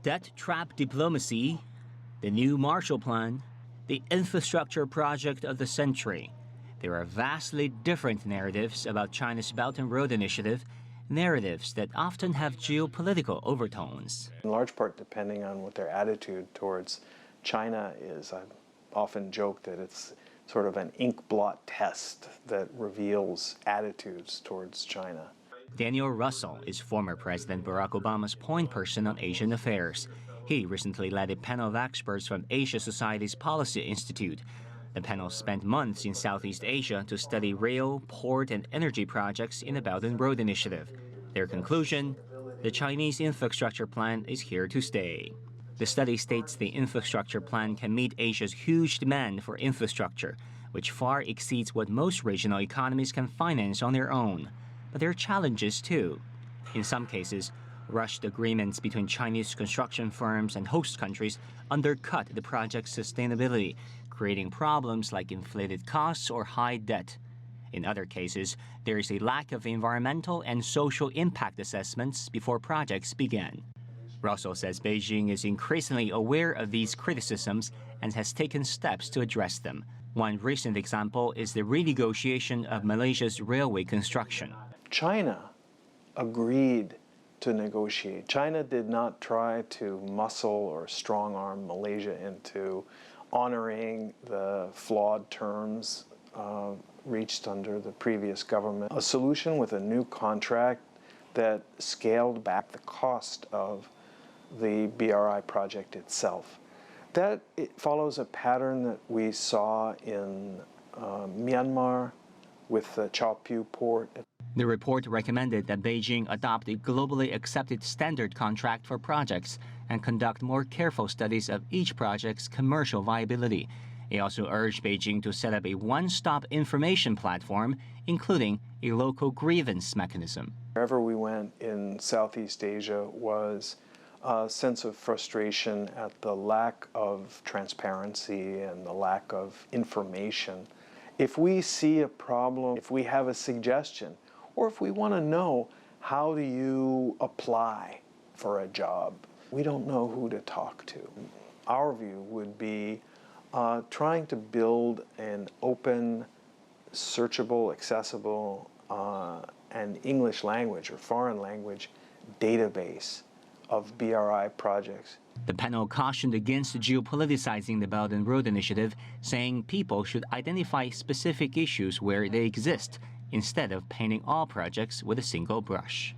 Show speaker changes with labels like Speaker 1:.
Speaker 1: Debt trap diplomacy, the new Marshall Plan, the infrastructure project of the century. There are vastly different narratives about China's Belt and Road Initiative, narratives that often have geopolitical overtones.
Speaker 2: In large part depending on what their attitude towards China is. I've often joked that it's sort of an ink blot test that reveals attitudes towards China.
Speaker 1: Daniel Russell is former President Barack Obama's point person on Asian affairs. He recently led a panel of experts from Asia Society's Policy Institute. The panel spent months in Southeast Asia to study rail, port, and energy projects in the Belt and Road Initiative. Their conclusion? The Chinese infrastructure plan is here to stay. The study states the infrastructure plan can meet Asia's huge demand for infrastructure, which far exceeds what most regional economies can finance on their own. But there are challenges too. In some cases, rushed agreements between Chinese construction firms and host countries undercut the project's sustainability, creating problems like inflated costs or high debt. In other cases, there is a lack of environmental and social impact assessments before projects begin. Russell says Beijing is increasingly aware of these criticisms and has taken steps to address them. One recent example is the renegotiation of Malaysia's railway construction.
Speaker 2: China agreed to negotiate. China did not try to muscle or strong-arm Malaysia into honoring the flawed terms reached under the previous government. A solution with a new contract that scaled back the cost of the BRI project itself. That it follows a pattern that we saw in Myanmar with the Chao Pyu port.
Speaker 1: The report recommended that Beijing adopt a globally accepted standard contract for projects and conduct more careful studies of each project's commercial viability. It also urged Beijing to set up a one-stop information platform, including a local grievance mechanism.
Speaker 2: Wherever we went in Southeast Asia was a sense of frustration at the lack of transparency and the lack of information. If we see a problem, if we have a suggestion, or if we want to know how do you apply for a job, we don't know who to talk to. Our view would be trying to build an open, searchable, accessible, and English language or foreign language database of BRI projects.
Speaker 1: The panel cautioned against geopoliticizing the Belt and Road Initiative, saying people should identify specific issues where they exist instead of painting all projects with a single brush.